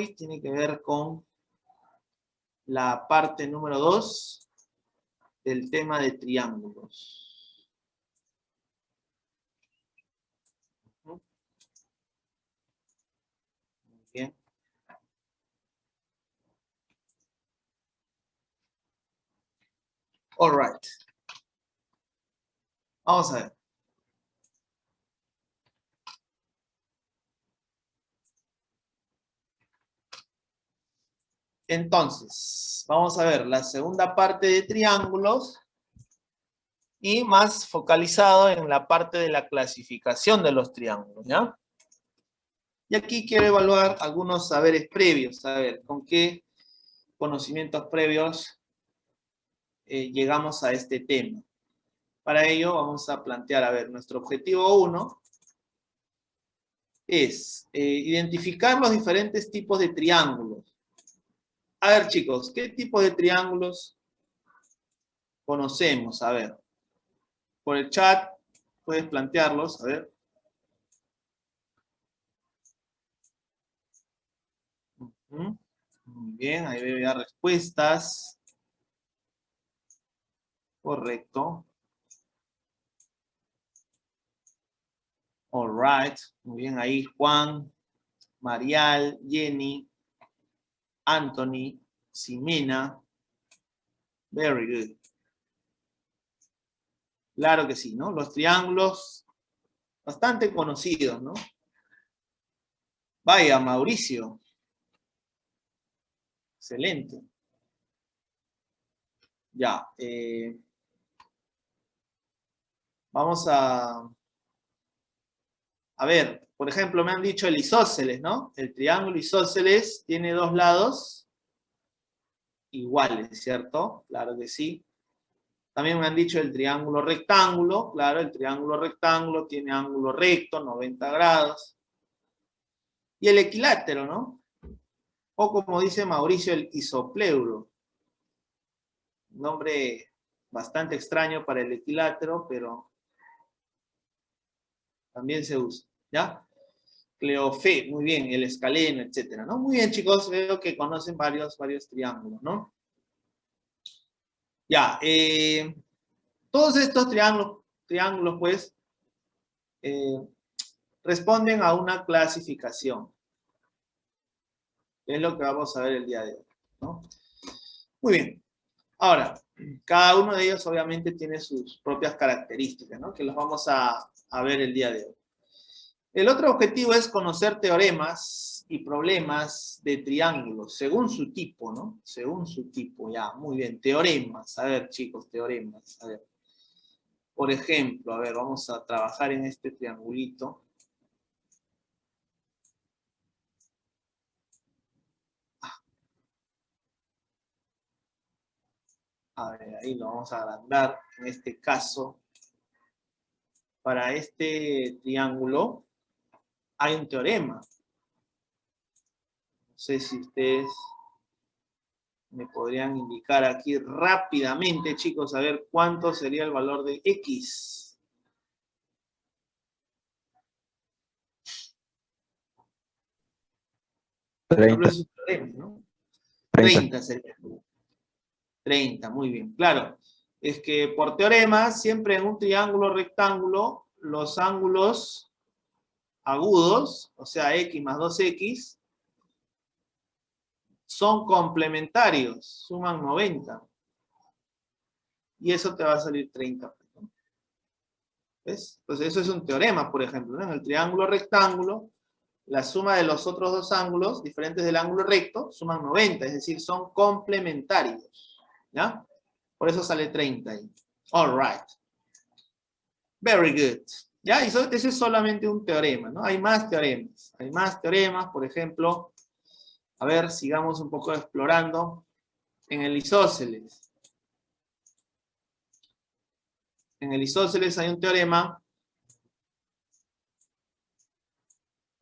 tiene que ver con la parte número 2 del tema de triángulos. Muy bien. All right. Vamos a ver. Entonces, vamos a ver la segunda parte de triángulos y más focalizado en la parte de la clasificación de los triángulos, ¿ya? Y aquí quiero evaluar algunos saberes previos, a ver, con qué conocimientos previos llegamos a este tema. Para ello vamos a plantear, a ver, nuestro objetivo 1 es identificar los diferentes tipos de triángulos. A ver, chicos, ¿qué tipo de triángulos conocemos? A ver, por el chat puedes plantearlos, a ver. Muy bien, ahí veo ya respuestas. Correcto. All right. Muy bien, ahí Juan, Marial, Jenny, Anthony, Ximena. Very good. Claro que sí, ¿no? Los triángulos bastante conocidos, ¿no? Vaya, Mauricio. Excelente. Ya. Vamos a ver, por ejemplo, me han dicho el isósceles, ¿no? El triángulo isósceles tiene dos lados iguales, ¿cierto? Claro que sí. También me han dicho el triángulo rectángulo. Claro, el triángulo rectángulo tiene ángulo recto, 90 grados. Y el equilátero, ¿no? O como dice Mauricio, el isopleuro. Nombre bastante extraño para el equilátero, pero también se usa, ¿ya? Cleofé, muy bien, el escaleno, etcétera, ¿no? Muy bien, chicos, veo que conocen varios triángulos, ¿no? Ya, todos estos triángulos pues, responden a una clasificación. Es lo que vamos a ver el día de hoy, ¿no? Muy bien. Ahora, cada uno de ellos obviamente tiene sus propias características, ¿no? Que los vamos a ver el día de hoy. El otro objetivo es conocer teoremas y problemas de triángulos, según su tipo, ¿no? Según su tipo, ya, muy bien. Teoremas, a ver, chicos, teoremas, a ver. Por ejemplo, a ver, vamos a trabajar en este triangulito. A ver, ahí lo vamos a agrandar. En este caso, para este triángulo hay un teorema. No sé si ustedes me podrían indicar aquí rápidamente, chicos, a ver cuánto sería el valor de X. Por ejemplo, es un teorema, ¿no? 30 sería. 30, muy bien. Claro, es que por teorema, siempre en un triángulo rectángulo, los ángulos agudos, o sea, X más 2X, son complementarios, suman 90. Y eso te va a salir 30. ¿Ves? Entonces eso es un teorema, por ejemplo, ¿no? En el triángulo rectángulo, la suma de los otros dos ángulos, diferentes del ángulo recto, suman 90, es decir, son complementarios. ¿Ya? Por eso sale 30 ahí. All right. Very good. ¿Ya? Y ese es solamente un teorema, ¿no? Hay más teoremas. Hay más teoremas, por ejemplo, a ver, sigamos un poco explorando. En el isósceles. En el isósceles hay un teorema.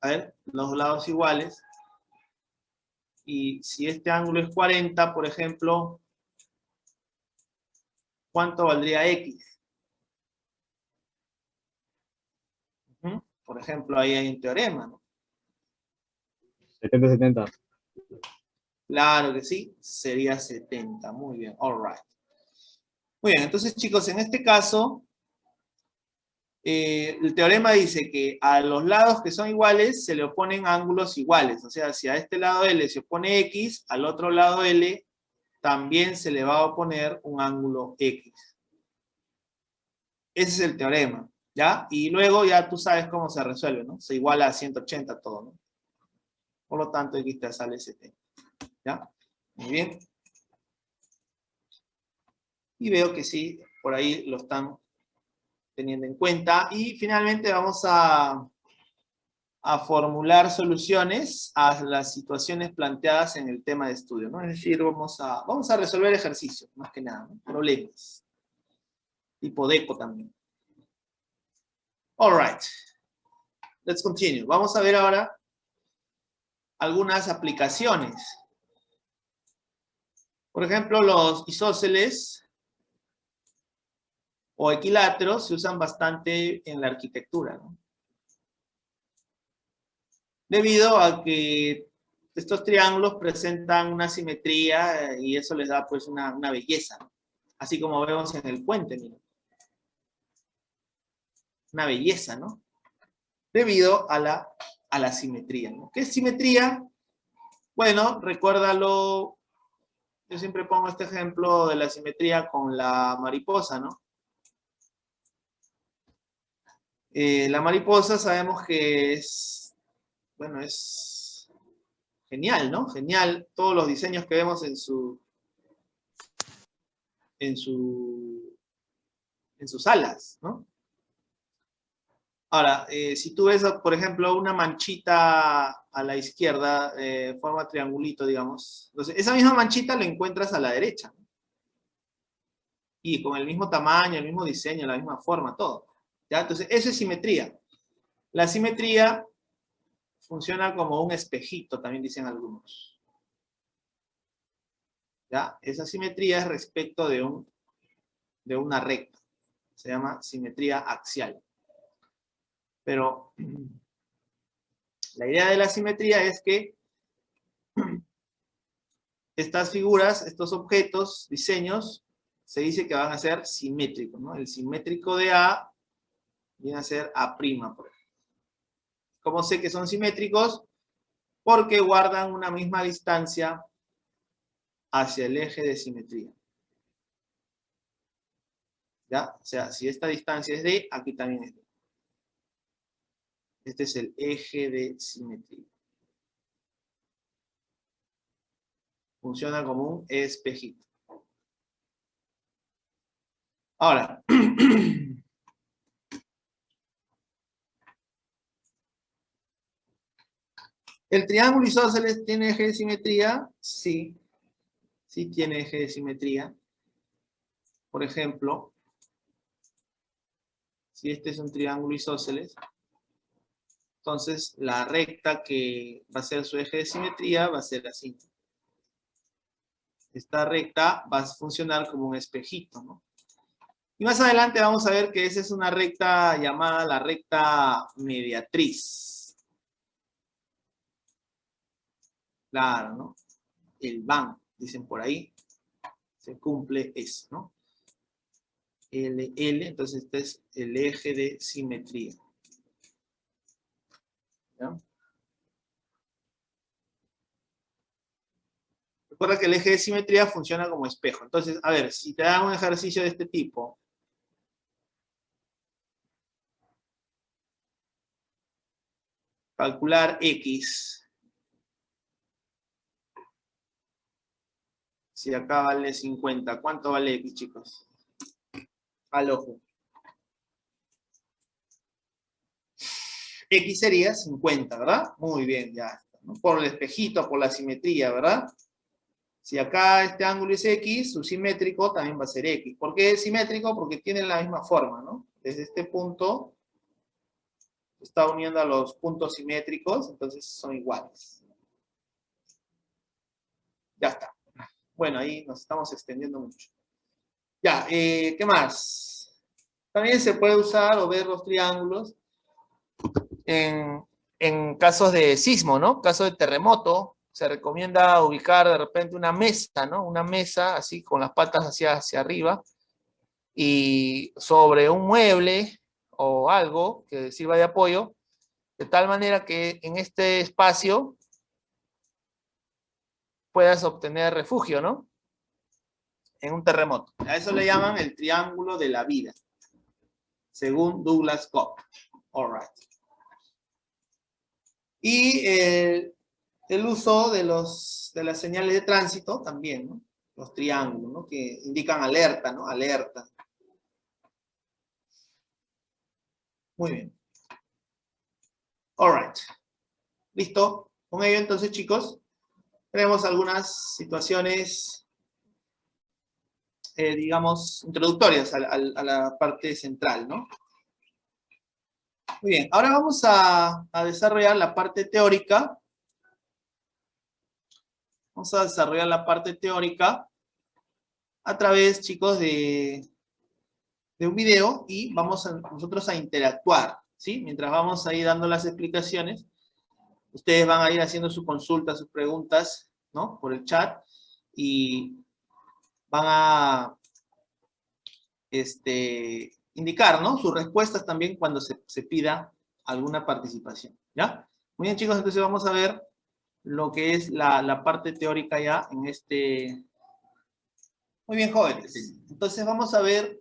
A ver, los lados iguales. Y si este ángulo es 40, por ejemplo, ¿cuánto valdría X? Por ejemplo, ahí hay un teorema, ¿no? 70-70. Claro que sí, sería 70. Muy bien, all right. Muy bien, entonces chicos, en este caso, el teorema dice que a los lados que son iguales se le oponen ángulos iguales. O sea, si a este lado L se opone X, al otro lado L también se le va a oponer un ángulo X. Ese es el teorema, ¿ya? Y luego ya tú sabes cómo se resuelve, ¿no? Se iguala a 180 todo, ¿no? Por lo tanto, X te sale 70, ¿ya? Muy bien. Y veo que sí, por ahí lo están teniendo en cuenta. Y finalmente vamos a formular soluciones a las situaciones planteadas en el tema de estudio, ¿no? Es decir, vamos a resolver ejercicios, más que nada, ¿no? Problemas. Tipo DECO también. All right. Let's continue. Vamos a ver ahora algunas aplicaciones. Por ejemplo, los isósceles o equiláteros se usan bastante en la arquitectura, ¿no? Debido a que estos triángulos presentan una simetría y eso les da pues una belleza, ¿no? Así como vemos en el puente, miren. Una belleza, ¿no? Debido a la simetría, ¿no? ¿Qué es simetría? Bueno, recuérdalo, yo siempre pongo este ejemplo de la simetría con la mariposa, ¿no? La mariposa sabemos que es, bueno, es genial, ¿no? Genial, todos los diseños que vemos en sus alas, ¿no? Ahora, si tú ves, por ejemplo, una manchita a la izquierda, forma triangulito, digamos. Entonces, esa misma manchita la encuentras a la derecha. Y con el mismo tamaño, el mismo diseño, la misma forma, todo. ¿Ya? Entonces, eso es simetría. La simetría funciona como un espejito, también dicen algunos. ¿Ya? Esa simetría es respecto de una recta. Se llama simetría axial. Pero la idea de la simetría es que estas figuras, estos objetos, diseños, se dice que van a ser simétricos, ¿no? El simétrico de A viene a ser A', por ejemplo. ¿Cómo sé que son simétricos? Porque guardan una misma distancia hacia el eje de simetría. ¿Ya? O sea, si esta distancia es D, aquí también es D. Este es el eje de simetría. Funciona como un espejito. Ahora, ¿el triángulo isósceles tiene eje de simetría? Sí, sí tiene eje de simetría. Por ejemplo, si este es un triángulo isósceles, entonces la recta que va a ser su eje de simetría va a ser así. Esta recta va a funcionar como un espejito, ¿no? Y más adelante vamos a ver que esa es una recta llamada la recta mediatriz. Claro, ¿no? El van, dicen por ahí, se cumple eso, ¿no? L, entonces este es el eje de simetría. ¿Ya? Recuerda que el eje de simetría funciona como espejo. Entonces, a ver, si te dan un ejercicio de este tipo, calcular X, si acá vale 50, ¿cuánto vale X, chicos? Al ojo. X sería 50, ¿verdad? Muy bien, ya está, ¿no? Por el espejito, por la simetría, ¿verdad? Si acá este ángulo es X, su simétrico también va a ser X. ¿Por qué es simétrico? Porque tienen la misma forma, ¿no? Desde este punto está uniendo a los puntos simétricos, entonces son iguales. Ya está. Bueno, ahí nos estamos extendiendo mucho. Ya, ¿qué más? También se puede usar o ver los triángulos en casos de sismo, ¿no? Caso de terremoto, se recomienda ubicar de repente una mesa, ¿no? Una mesa así con las patas hacia arriba y sobre un mueble o algo que sirva de apoyo, de tal manera que en este espacio puedas obtener refugio, ¿no? En un terremoto. A eso le llaman el triángulo de la vida, según Douglas Cobb. All right. Y el uso de las señales de tránsito también, ¿no? Los triángulos, ¿no? Que indican alerta, ¿no? Alerta. Muy bien. All right. ¿Listo? Con ello, entonces, chicos, tenemos algunas situaciones, digamos, introductorias a la parte central, ¿no? Muy bien. Ahora vamos a desarrollar la parte teórica. Vamos a desarrollar la parte teórica a través, chicos, de un video y vamos nosotros a interactuar, ¿sí? Mientras vamos a ir dando las explicaciones, ustedes van a ir haciendo su consulta, sus preguntas, ¿no? Por el chat y van a indicar, ¿no? Sus respuestas también cuando se pida alguna participación, ¿ya? Muy bien, chicos, entonces vamos a ver lo que es la parte teórica ya en Muy bien, jóvenes. Entonces vamos a ver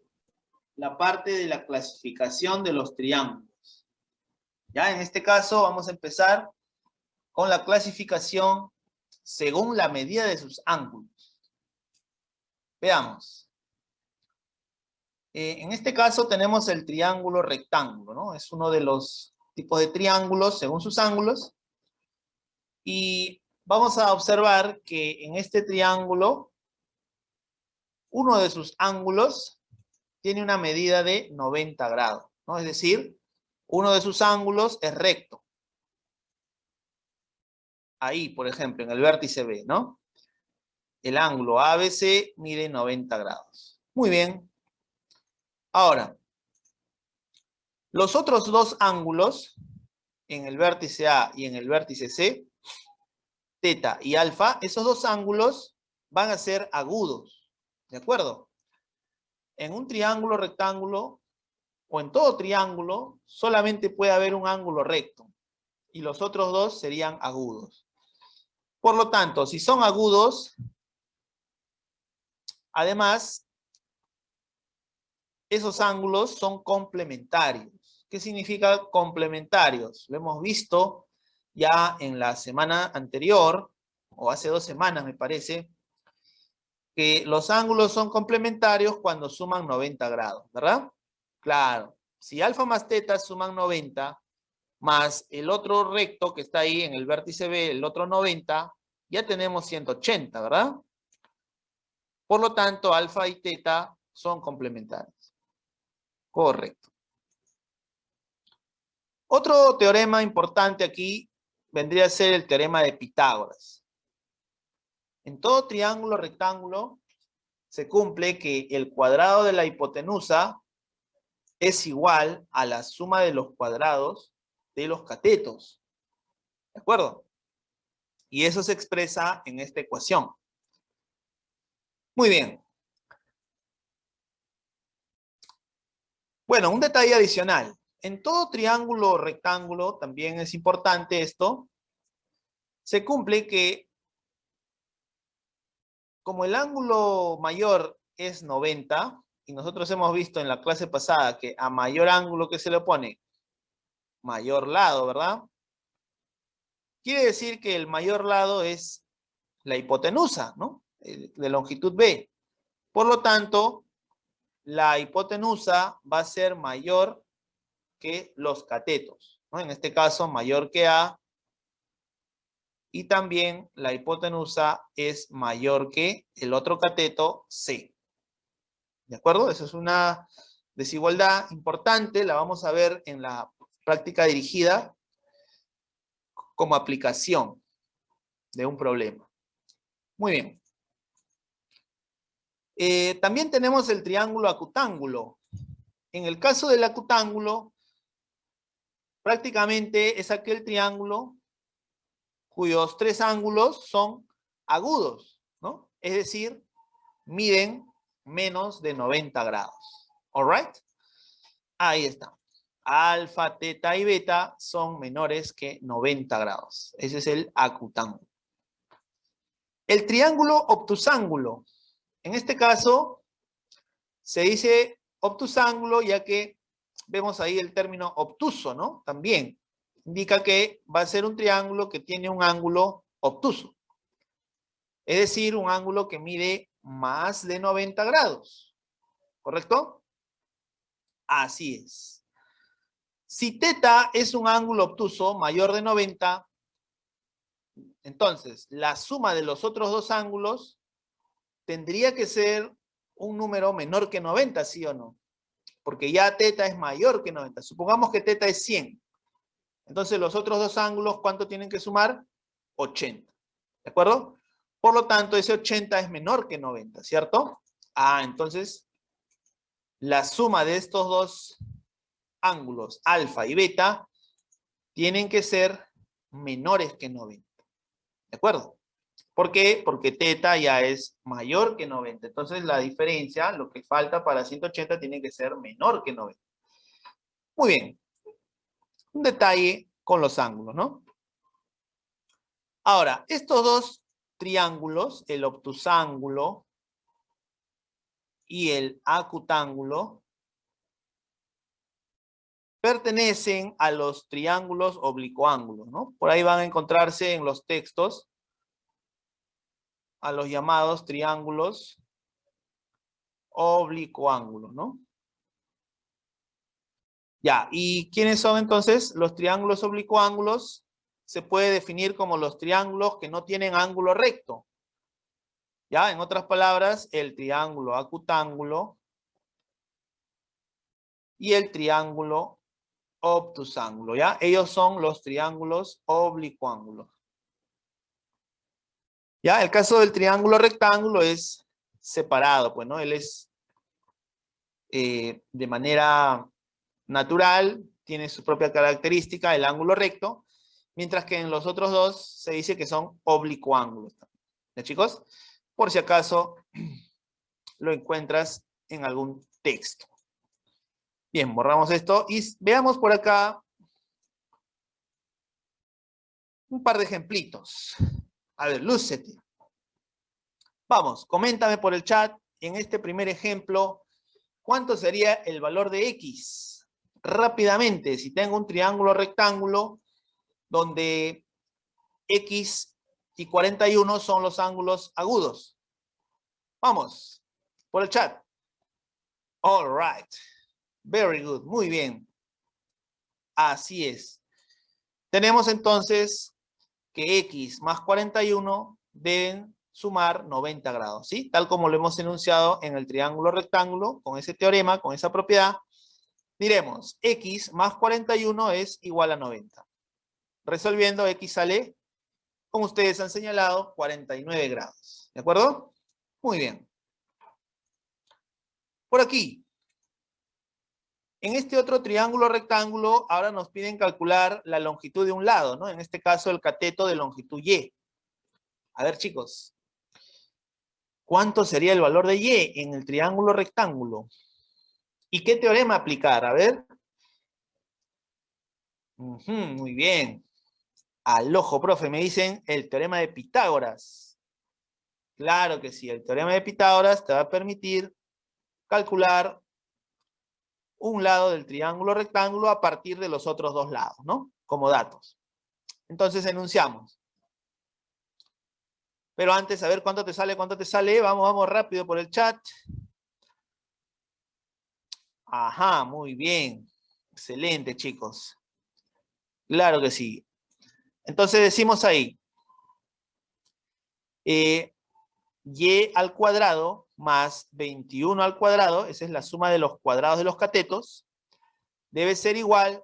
la parte de la clasificación de los triángulos. Ya, en este caso vamos a empezar con la clasificación según la medida de sus ángulos. Veamos. En este caso tenemos el triángulo rectángulo, ¿no? Es uno de los tipos de triángulos según sus ángulos. Y vamos a observar que en este triángulo, uno de sus ángulos tiene una medida de 90 grados, ¿no? Es decir, uno de sus ángulos es recto. Ahí, por ejemplo, en el vértice B, ¿no? El ángulo ABC mide 90 grados. Muy bien. Ahora, los otros dos ángulos, en el vértice A y en el vértice C, teta y alfa, esos dos ángulos van a ser agudos. ¿De acuerdo? En un triángulo rectángulo o en todo triángulo solamente puede haber un ángulo recto y los otros dos serían agudos. Por lo tanto, si son agudos, además, esos ángulos son complementarios. ¿Qué significa complementarios? Lo hemos visto ya en la semana anterior, o hace 2 semanas me parece, que los ángulos son complementarios cuando suman 90 grados, ¿verdad? Claro, si alfa más teta suman 90, más el otro recto que está ahí en el vértice B, el otro 90, ya tenemos 180, ¿verdad? Por lo tanto, alfa y teta son complementarios. Correcto. Otro teorema importante aquí vendría a ser el teorema de Pitágoras. En todo triángulo rectángulo se cumple que el cuadrado de la hipotenusa es igual a la suma de los cuadrados de los catetos. ¿De acuerdo? Y eso se expresa en esta ecuación. Muy bien. Bueno, un detalle adicional. En todo triángulo rectángulo, también es importante esto, se cumple que como el ángulo mayor es 90, y nosotros hemos visto en la clase pasada que a mayor ángulo que se le pone, mayor lado, ¿verdad? Quiere decir que el mayor lado es la hipotenusa, ¿no? De longitud B. Por lo tanto, la hipotenusa va a ser mayor que los catetos, ¿no? En este caso, mayor que A. Y también la hipotenusa es mayor que el otro cateto C. ¿De acuerdo? Eso es una desigualdad importante. La vamos a ver en la práctica dirigida como aplicación de un problema. Muy bien. También tenemos el triángulo acutángulo. En el caso del acutángulo, prácticamente es aquel triángulo cuyos tres ángulos son agudos, ¿no? Es decir, miden menos de 90 grados. ¿All right? Ahí está. Alfa, teta y beta son menores que 90 grados. Ese es el acutángulo. El triángulo obtusángulo. En este caso, se dice obtusángulo ya que vemos ahí el término obtuso, ¿no? También indica que va a ser un triángulo que tiene un ángulo obtuso. Es decir, un ángulo que mide más de 90 grados. ¿Correcto? Así es. Si teta es un ángulo obtuso mayor de 90, entonces la suma de los otros dos ángulos tendría que ser un número menor que 90, ¿sí o no? Porque ya teta es mayor que 90. Supongamos que teta es 100. Entonces los otros dos ángulos, ¿cuánto tienen que sumar? 80. ¿De acuerdo? Por lo tanto, ese 80 es menor que 90, ¿cierto? Entonces, la suma de estos dos ángulos, alfa y beta, tienen que ser menores que 90. ¿De acuerdo? ¿Por qué? Porque teta ya es mayor que 90. Entonces, la diferencia, lo que falta para 180, tiene que ser menor que 90. Muy bien. Un detalle con los ángulos, ¿no? Ahora, estos dos triángulos, el obtusángulo y el acutángulo, pertenecen a los triángulos oblicuángulos, ¿no? Por ahí van a encontrarse en los textos a los llamados triángulos oblicuángulos, ¿no? Ya, ¿y quiénes son entonces los triángulos oblicuángulos? Se puede definir como los triángulos que no tienen ángulo recto. Ya, en otras palabras, el triángulo acutángulo y el triángulo obtusángulo, ¿ya? Ellos son los triángulos oblicuángulos. Ya, el caso del triángulo rectángulo es separado, pues, ¿no? Él es de manera natural, tiene su propia característica, el ángulo recto, mientras que en los otros dos se dice que son oblicuángulos. ¿Ya, chicos? Por si acaso lo encuentras en algún texto. Bien, borramos esto y veamos por acá un par de ejemplitos. A ver, lúcete. Vamos, coméntame por el chat, en este primer ejemplo, ¿cuánto sería el valor de X? Rápidamente, si tengo un triángulo rectángulo donde X y 41 son los ángulos agudos. Vamos, por el chat. All right. Very good. Muy bien. Así es. Tenemos entonces que X más 41 deben sumar 90 grados, ¿sí? Tal como lo hemos enunciado en el triángulo rectángulo, con ese teorema, con esa propiedad, diremos X más 41 es igual a 90. Resolviendo, X sale, como ustedes han señalado, 49 grados. ¿De acuerdo? Muy bien. Por aquí. En este otro triángulo rectángulo, ahora nos piden calcular la longitud de un lado, ¿no? En este caso, el cateto de longitud Y. A ver, chicos. ¿Cuánto sería el valor de Y en el triángulo rectángulo? ¿Y qué teorema aplicar? A ver. Muy bien. Al ojo, profe, me dicen el teorema de Pitágoras. Claro que sí, el teorema de Pitágoras te va a permitir calcular un lado del triángulo rectángulo a partir de los otros dos lados, ¿no? Como datos. Entonces enunciamos. Pero antes, a ver cuánto te sale, Vamos rápido por el chat. Ajá, muy bien. Excelente, chicos. Claro que sí. Entonces decimos ahí. Y al cuadrado más 21 al cuadrado, esa es la suma de los cuadrados de los catetos, debe ser igual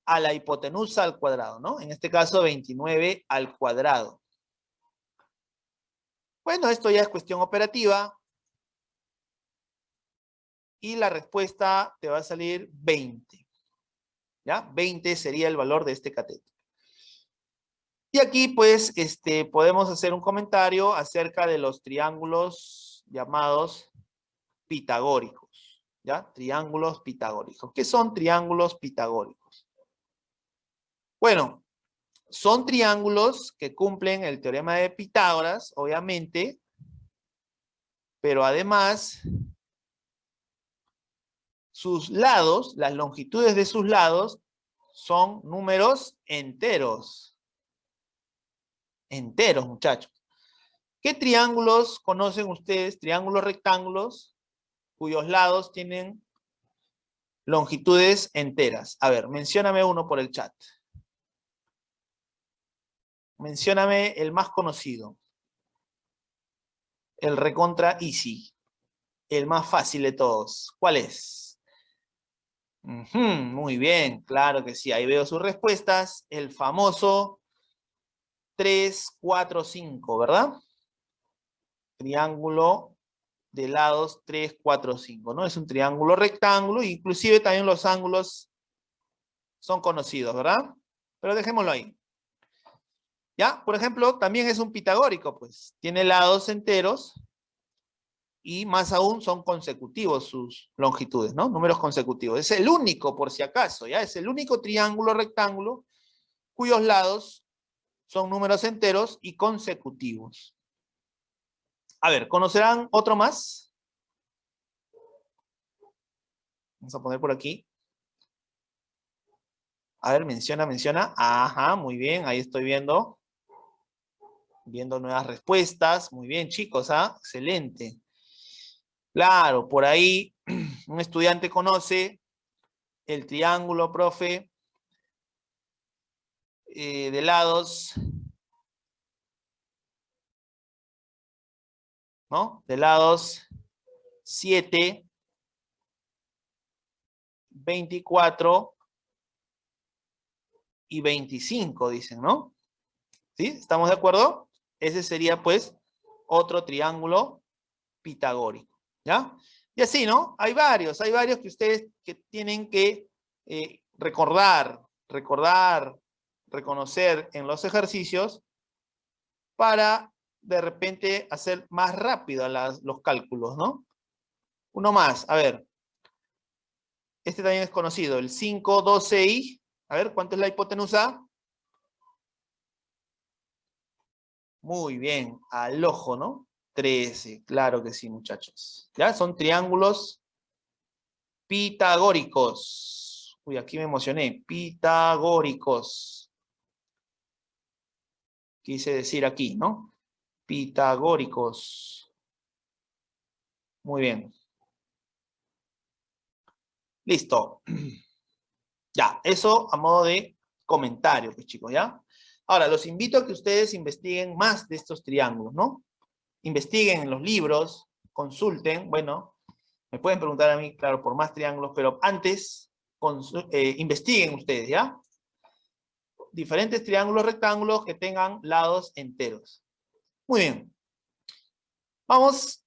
a la hipotenusa al cuadrado, ¿no? En este caso, 29 al cuadrado. Bueno, esto ya es cuestión operativa. Y la respuesta te va a salir 20. ¿Ya? 20 sería el valor de este cateto. Y aquí, pues, podemos hacer un comentario acerca de los triángulos llamados pitagóricos, ¿ya? Triángulos pitagóricos. ¿Qué son triángulos pitagóricos? Bueno, son triángulos que cumplen el teorema de Pitágoras, obviamente, pero además, sus lados, las longitudes de sus lados, son números enteros. Enteros, muchachos. ¿Qué triángulos conocen ustedes? Triángulos rectángulos cuyos lados tienen longitudes enteras. A ver, mencióname uno por el chat. Mencióname el más conocido. El recontra easy. El más fácil de todos. ¿Cuál es? Muy bien, claro que sí. Ahí veo sus respuestas. El famoso 3, 4, 5, ¿verdad? Triángulo de lados 3, 4, 5, ¿no? Es un triángulo rectángulo, inclusive también los ángulos son conocidos, ¿verdad? Pero dejémoslo ahí. ¿Ya? Por ejemplo, también es un pitagórico, pues. Tiene lados enteros y más aún son consecutivos sus longitudes, ¿no? Números consecutivos. Es el único, por si acaso, ¿ya? Es el único triángulo rectángulo cuyos lados son números enteros y consecutivos. A ver, ¿conocerán otro más? Vamos a poner por aquí. A ver, menciona. Ajá, muy bien, ahí estoy viendo. Viendo nuevas respuestas. Muy bien, chicos, ¿ah? Excelente. Claro, por ahí un estudiante conoce el triángulo, profe, de lados, ¿no? De lados 7, 24 y 25, dicen, ¿no? ¿Sí? ¿Estamos de acuerdo? Ese sería, pues, otro triángulo pitagórico, ¿ya? Y así, ¿no? Hay varios que ustedes que tienen que recordar, reconocer en los ejercicios para de repente hacer más rápido los cálculos, ¿no? Uno más, a ver. Este también es conocido, el 5, 12 y... A ver, ¿cuánto es la hipotenusa? Muy bien, al ojo, ¿no? 13, claro que sí, muchachos. ¿Ya? Son triángulos pitagóricos. Uy, aquí me emocioné. Pitagóricos. Quise decir aquí, ¿no? Pitagóricos. Muy bien. Listo. Ya, eso a modo de comentario, pues chicos, ¿ya? Ahora, los invito a que ustedes investiguen más de estos triángulos, ¿no? Investiguen en los libros, consulten, bueno, me pueden preguntar a mí, claro, por más triángulos, pero antes, investiguen ustedes, ¿ya? Diferentes triángulos rectángulos que tengan lados enteros. Muy bien. Vamos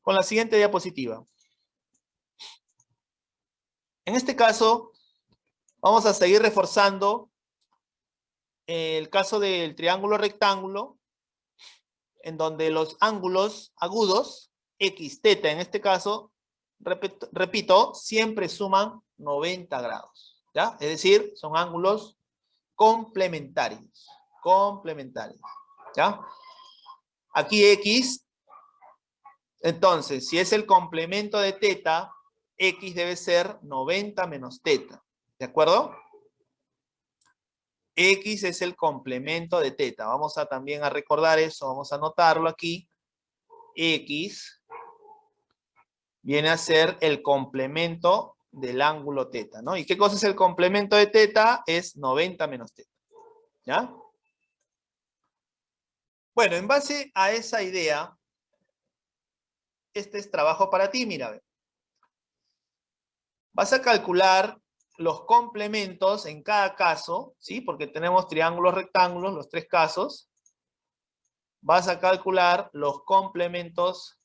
con la siguiente diapositiva. En este caso, vamos a seguir reforzando el caso del triángulo rectángulo, en donde los ángulos agudos, x, teta en este caso, repito, siempre suman 90 grados. ¿Ya? Es decir, son ángulos complementarios. Complementarios. ¿Ya? Aquí x, entonces, si es el complemento de teta, x debe ser 90 menos teta. ¿De acuerdo? X es el complemento de teta. Vamos a también a recordar eso, vamos a anotarlo aquí. X viene a ser el complemento del ángulo teta, ¿no? ¿Y qué cosa es el complemento de teta? Es 90 menos teta, ¿ya? Bueno, en base a esa idea, este es trabajo para ti, mira, a ver. Vas a calcular los complementos en cada caso, ¿sí? Porque tenemos triángulos, rectángulos, los tres casos. Vas a calcular los complementos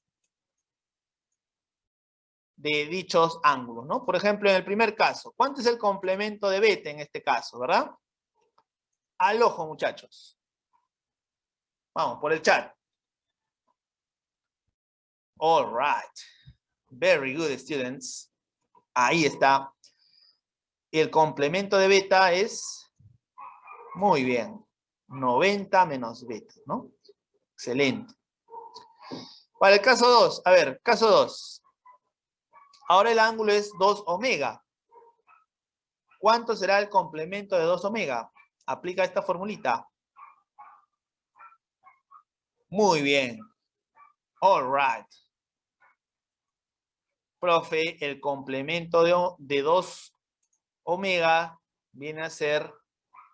de dichos ángulos, ¿no? Por ejemplo, en el primer caso, ¿cuánto es el complemento de beta en este caso, verdad? Al ojo, muchachos. Vamos, por el chat. All right. Very good, students. Ahí está. El complemento de beta es, muy bien, 90 menos beta, ¿no? Excelente. Para el caso 2, a ver, caso 2. Ahora el ángulo es 2 omega. ¿Cuánto será el complemento de 2 omega? Aplica esta formulita. Muy bien. All right. Profe, el complemento de 2 omega viene a ser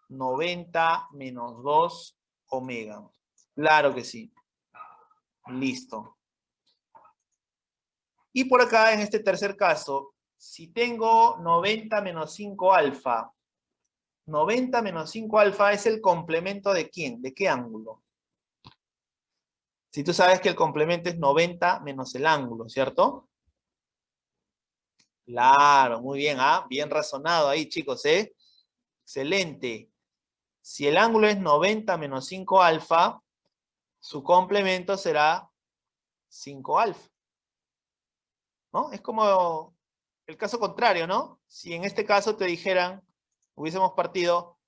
90 menos 2 omega. Claro que sí. Listo. Y por acá, en este tercer caso, si tengo 90 menos 5 alfa, 90 menos 5 alfa es el complemento ¿de quién? ¿De qué ángulo? Si tú sabes que el complemento es 90 menos el ángulo, ¿cierto? Claro, muy bien, ¿ah? Bien razonado ahí, chicos, ¿eh? Excelente. Si el ángulo es 90 menos 5 alfa, su complemento será 5 alfa. ¿No? Es como el caso contrario, ¿no? Si en este caso te dijeran, hubiésemos partido,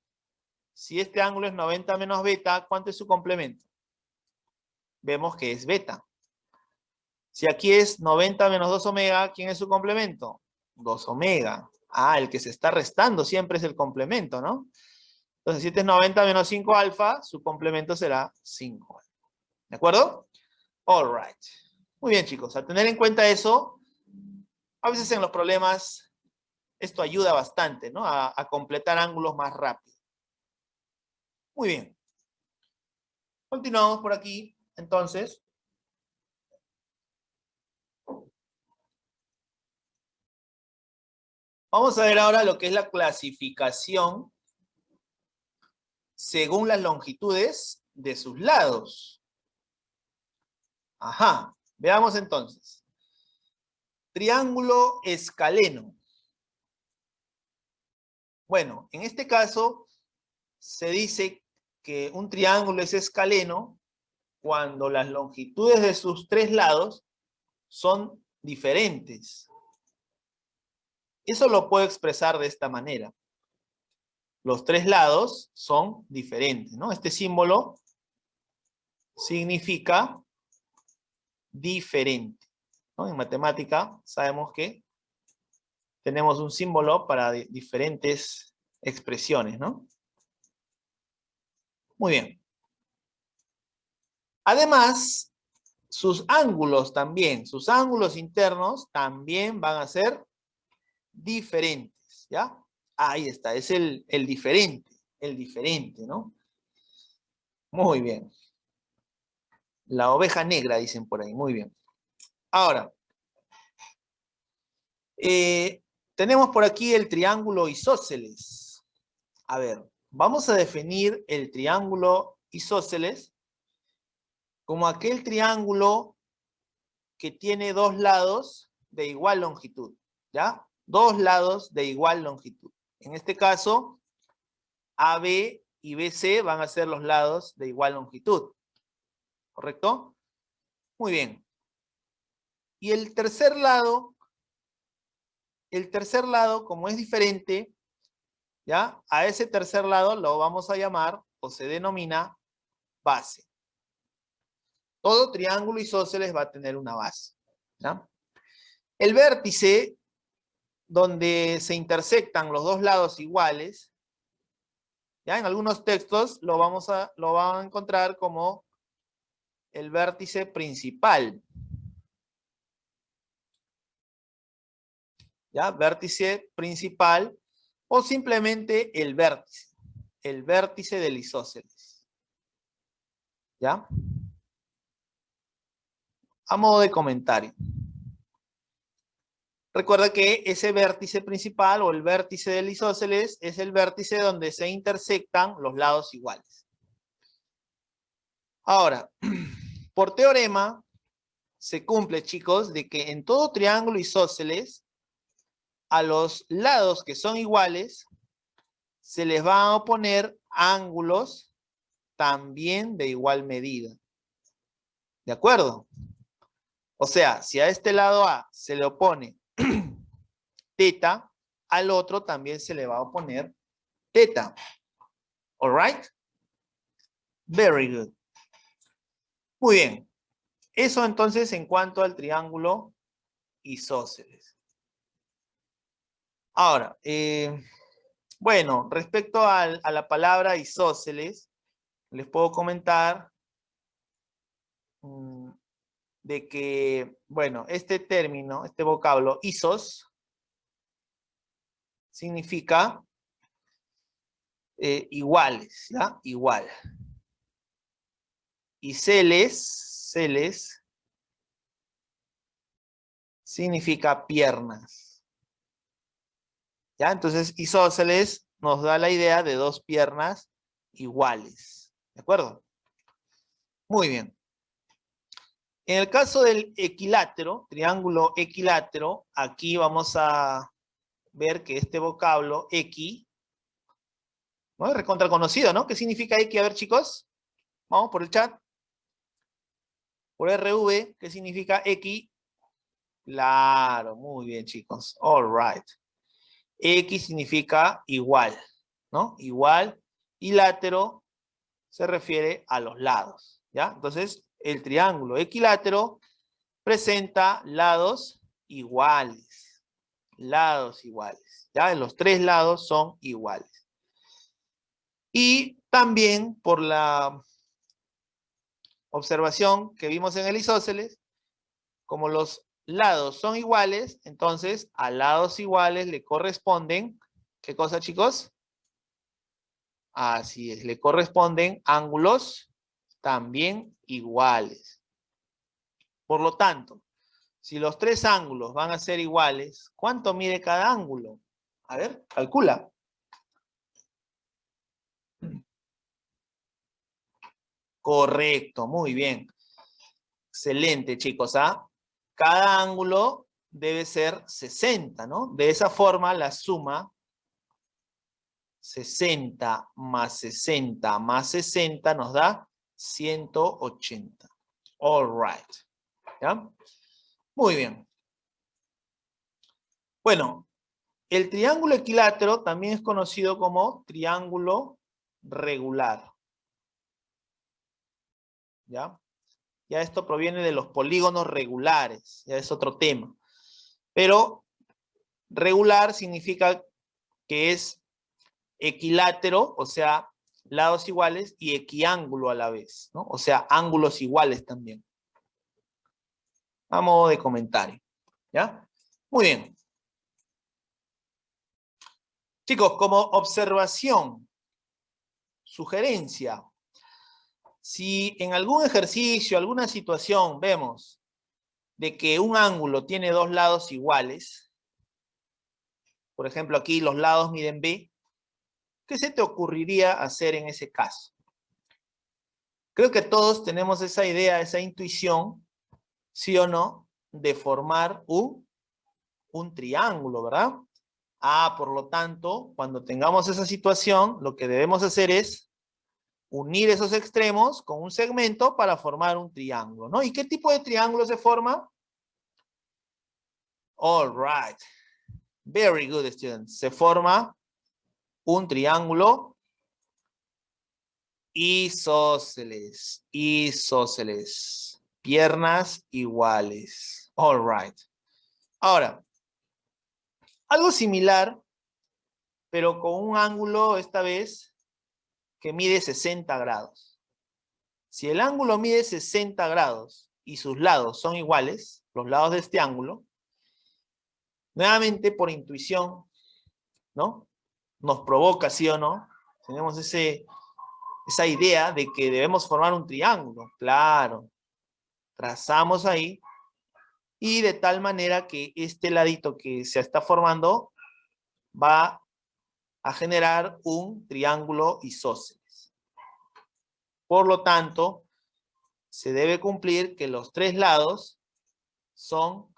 si este ángulo es 90 menos beta, ¿cuánto es su complemento? Vemos que es beta. Si aquí es 90 menos 2 omega, ¿quién es su complemento? 2 omega. Ah, el que se está restando siempre es el complemento, ¿no? Entonces, si este es 90 menos 5 alfa, su complemento será 5. ¿De acuerdo? All right. Muy bien, chicos. A tener en cuenta eso, a veces en los problemas esto ayuda bastante, ¿no? A completar ángulos más rápido. Muy bien. Continuamos por aquí, entonces. Vamos a ver ahora lo que es la clasificación según las longitudes de sus lados. Ajá. Veamos entonces. Triángulo escaleno. Bueno, en este caso se dice que un triángulo es escaleno cuando las longitudes de sus tres lados son diferentes. Eso lo puedo expresar de esta manera. Los tres lados son diferentes, ¿no? Este símbolo significa diferente, ¿no? En matemática sabemos que tenemos un símbolo para diferentes expresiones, ¿no? Muy bien. Además, sus ángulos también, sus ángulos internos también van a ser diferentes, ¿ya? Ahí está, es el diferente, ¿no? Muy bien. La oveja negra, dicen por ahí, muy bien. Ahora, tenemos por aquí el triángulo isósceles. A ver, vamos a definir el triángulo isósceles como aquel triángulo que tiene dos lados de igual longitud, ¿ya? Dos lados de igual longitud. En este caso, AB y BC van a ser los lados de igual longitud. ¿Correcto? Muy bien. Y el tercer lado, como es diferente, ¿ya? A ese tercer lado lo vamos a llamar o se denomina base. Todo triángulo isósceles va a tener una base, ¿ya? El vértice, donde se intersectan los dos lados iguales, ¿ya? En algunos textos lo van a encontrar como el vértice principal. ¿Ya? Vértice principal o simplemente el vértice del isósceles. ¿Ya? A modo de comentario. Recuerda que ese vértice principal o el vértice del isósceles es el vértice donde se intersectan los lados iguales. Ahora, por teorema, se cumple, chicos, de que en todo triángulo isósceles, a los lados que son iguales, se les van a oponer ángulos también de igual medida. ¿De acuerdo? O sea, si a este lado A se le opone teta, al otro también se le va a oponer teta. All right? Very good. Muy bien. Eso entonces en cuanto al triángulo isósceles. Ahora, bueno, respecto a la palabra isósceles, les puedo comentar de que, bueno, este término, este vocablo isos, significa iguales, ¿ya? Igual. Y celes, significa piernas. ¿Ya? Entonces, isósceles nos da la idea de dos piernas iguales. ¿De acuerdo? Muy bien. En el caso del equilátero, triángulo equilátero, aquí vamos a ver que este vocablo equi, ¿no? Es recontra conocido, ¿no? ¿Qué significa equi? A ver, chicos. Vamos por el chat. Por RV, ¿qué significa equi? Claro, muy bien, chicos. All right. X significa igual, ¿no? Igual. Y látero se refiere a los lados, ¿ya? Entonces, el triángulo equilátero presenta lados iguales. Lados iguales, ¿ya? Los tres lados son iguales. Y también por la observación que vimos en el isósceles, como los lados son iguales, entonces a lados iguales le corresponden, ¿qué cosa, chicos? Así es, le corresponden ángulos también iguales. Por lo tanto, si los tres ángulos van a ser iguales, ¿cuánto mide cada ángulo? A ver, calcula. Correcto, muy bien. Excelente, chicos, ¿ah? Cada ángulo debe ser 60, ¿no? De esa forma, la suma 60 más 60 más 60 nos da 180. All right. ¿Ya? Muy bien. Bueno, el triángulo equilátero también es conocido como triángulo regular. ¿Ya? Ya esto proviene de los polígonos regulares, ya es otro tema. Pero regular significa que es equilátero, o sea, lados iguales, y equiángulo a la vez, ¿no? O sea, ángulos iguales también. A modo de comentario, ¿ya? Muy bien. Chicos, como observación, sugerencia, si en algún ejercicio, alguna situación vemos de que un ángulo tiene dos lados iguales, por ejemplo, aquí los lados miden B, ¿qué se te ocurriría hacer en ese caso? Creo que todos tenemos esa idea, esa intuición, ¿sí o no?, de formar un triángulo, ¿verdad? Por lo tanto, cuando tengamos esa situación, lo que debemos hacer es unir esos extremos con un segmento para formar un triángulo, ¿no? ¿Y qué tipo de triángulo se forma? All right. Very good, students. Se forma un triángulo isósceles. Isósceles. Piernas iguales. All right. Ahora, algo similar, pero con un ángulo esta vez que mide 60 grados. Si el ángulo mide 60 grados y sus lados son iguales, los lados de este ángulo, nuevamente por intuición, ¿no? Nos provoca, ¿sí o no? Tenemos esa idea de que debemos formar un triángulo. Claro. Trazamos ahí y de tal manera que este ladito que se está formando va a generar un triángulo isósceles. Por lo tanto, se debe cumplir que los tres lados son,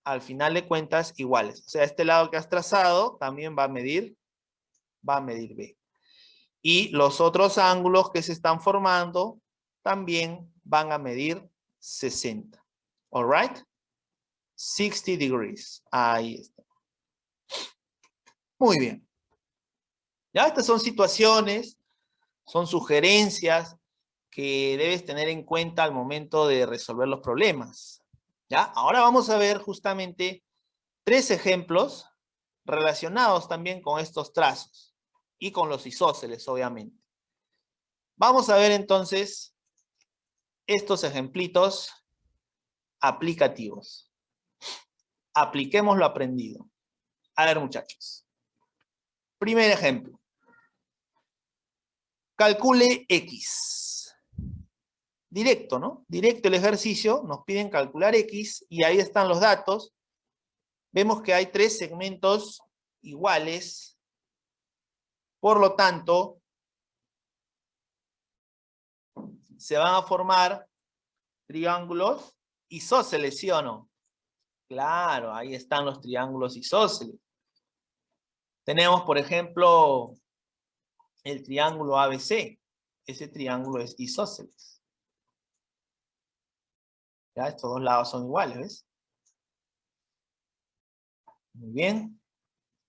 al final de cuentas, iguales. O sea, este lado que has trazado también va a medir B. Y los otros ángulos que se están formando también van a medir 60. All right? 60 degrees. Ahí está. Muy bien. Ya, estas son situaciones, son sugerencias que debes tener en cuenta al momento de resolver los problemas. ¿Ya? Ahora vamos a ver justamente 3 ejemplos relacionados también con estos trazos y con los isósceles, obviamente. Vamos a ver entonces estos ejemplitos aplicativos. Apliquemos lo aprendido. A ver, muchachos. Primer ejemplo. Calcule X. Directo, ¿no? Directo el ejercicio, nos piden calcular X y ahí están los datos. Vemos que hay 3 segmentos iguales. Por lo tanto, se van a formar triángulos isósceles, ¿sí o no? Claro, ahí están los triángulos isósceles. Tenemos, por ejemplo, el triángulo ABC. Ese triángulo es isósceles. Ya, estos dos lados son iguales, ¿ves? Muy bien.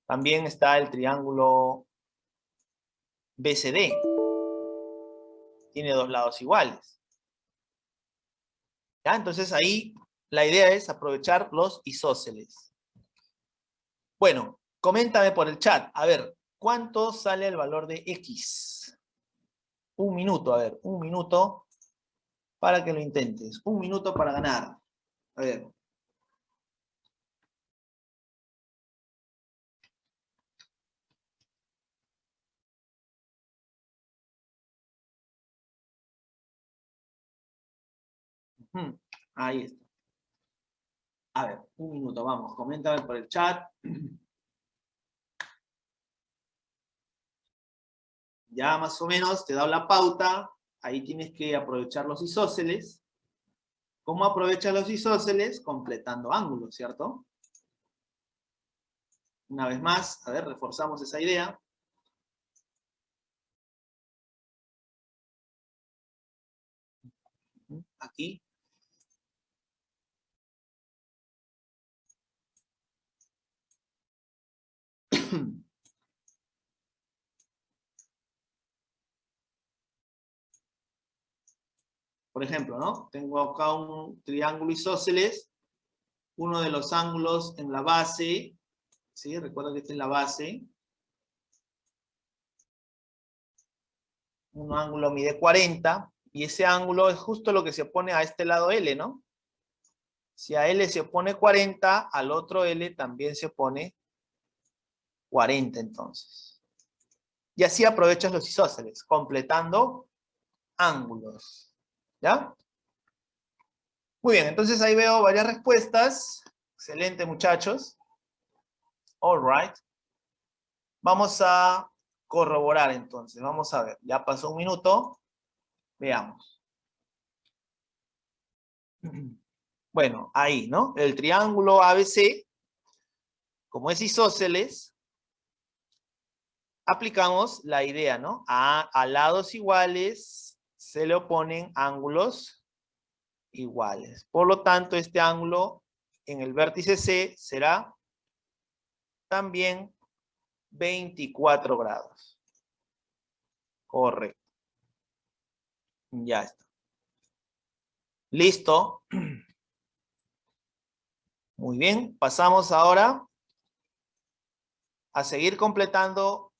También está el triángulo BCD. Tiene 2 lados iguales. ¿Ya? Entonces ahí la idea es aprovechar los isósceles. Bueno, coméntame por el chat. A ver, ¿cuánto sale el valor de X? Un minuto, a ver, un minuto para que lo intentes. Un minuto para ganar. A ver. Ahí está. A ver, un minuto, vamos. Coméntame por el chat. Ya más o menos te da la pauta. Ahí tienes que aprovechar los isósceles. ¿Cómo aprovechas los isósceles? Completando ángulos, ¿cierto? Una vez más, a ver, reforzamos esa idea. Aquí. Por ejemplo, ¿no? Tengo acá un triángulo isósceles. Uno de los ángulos en la base, ¿sí? Recuerda que esta es la base. Un ángulo mide 40, y ese ángulo es justo lo que se opone a este lado L, ¿no? Si a L se opone 40, al otro L también se opone 40 entonces. Y así aprovechas los isósceles, completando ángulos. ¿Ya? Muy bien, entonces ahí veo varias respuestas. Excelente, muchachos. All right. Vamos a corroborar entonces. Vamos a ver. Ya pasó un minuto. Veamos. Bueno, ahí, ¿no? El triángulo ABC, como es isósceles, aplicamos la idea, ¿no? A lados iguales se le oponen ángulos iguales. Por lo tanto, este ángulo en el vértice C será también 24 grados. Correcto. Ya está. ¿Listo? Muy bien. Pasamos ahora a seguir completando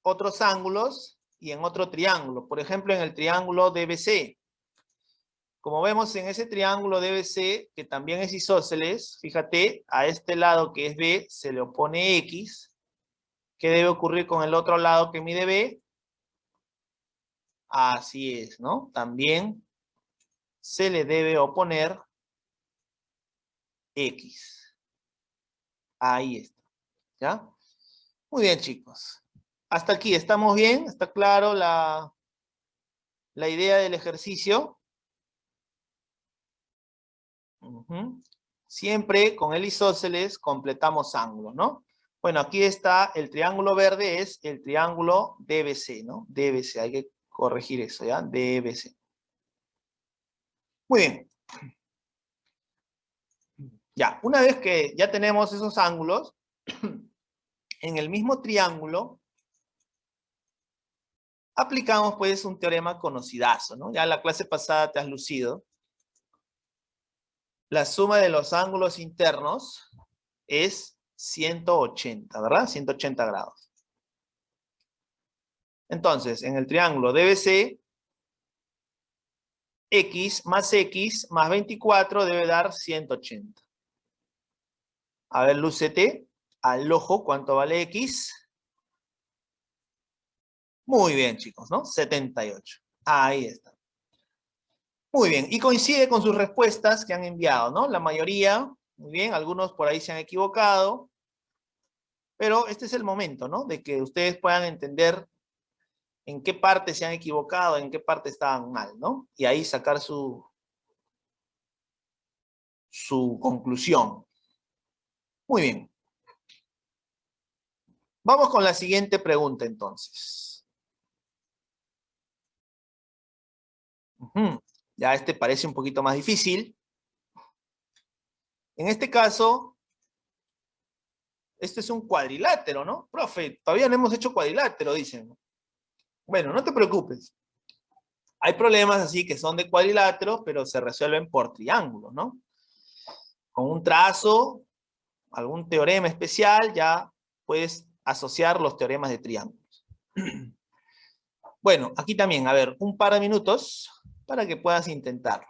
otros ángulos y en otro triángulo. Por ejemplo, en el triángulo DBC. Como vemos en ese triángulo DBC, que también es isósceles, fíjate, a este lado que es B se le opone X. ¿Qué debe ocurrir con el otro lado que mide B? Así es, ¿no? También se le debe oponer X. Ahí está. ¿Ya? Muy bien, chicos. Hasta aquí, ¿estamos bien? ¿Está claro la idea del ejercicio? Siempre con el isósceles completamos ángulos, ¿no? Bueno, aquí está el triángulo verde, es el triángulo DBC, ¿no? DBC, hay que corregir eso, ¿ya? DBC. Muy bien. Ya, una vez que ya tenemos esos ángulos, en el mismo triángulo, aplicamos pues un teorema conocidazo, ¿no? Ya en la clase pasada te has lucido. La suma de los ángulos internos es 180, ¿verdad? 180 grados. Entonces, en el triángulo DBC, x más 24 debe dar 180. A ver, lúcete al ojo, ¿cuánto vale x? Muy bien, chicos, ¿no? 78. Ahí está. Muy bien, y coincide con sus respuestas que han enviado, ¿no? La mayoría, muy bien, algunos por ahí se han equivocado, pero este es el momento, ¿no? De que ustedes puedan entender en qué parte se han equivocado, en qué parte estaban mal, ¿no? Y ahí sacar su conclusión. Muy bien. Vamos con la siguiente pregunta, entonces. Ya este parece un poquito más difícil. En este caso, este es un cuadrilátero, ¿no? Profe, todavía no hemos hecho cuadrilátero, dicen. Bueno, no te preocupes. Hay problemas así que son de cuadriláteros, pero se resuelven por triángulos, ¿no? Con un trazo, algún teorema especial, ya puedes asociar los teoremas de triángulos. Bueno, aquí también, a ver, un par de minutos para que puedas intentarlo.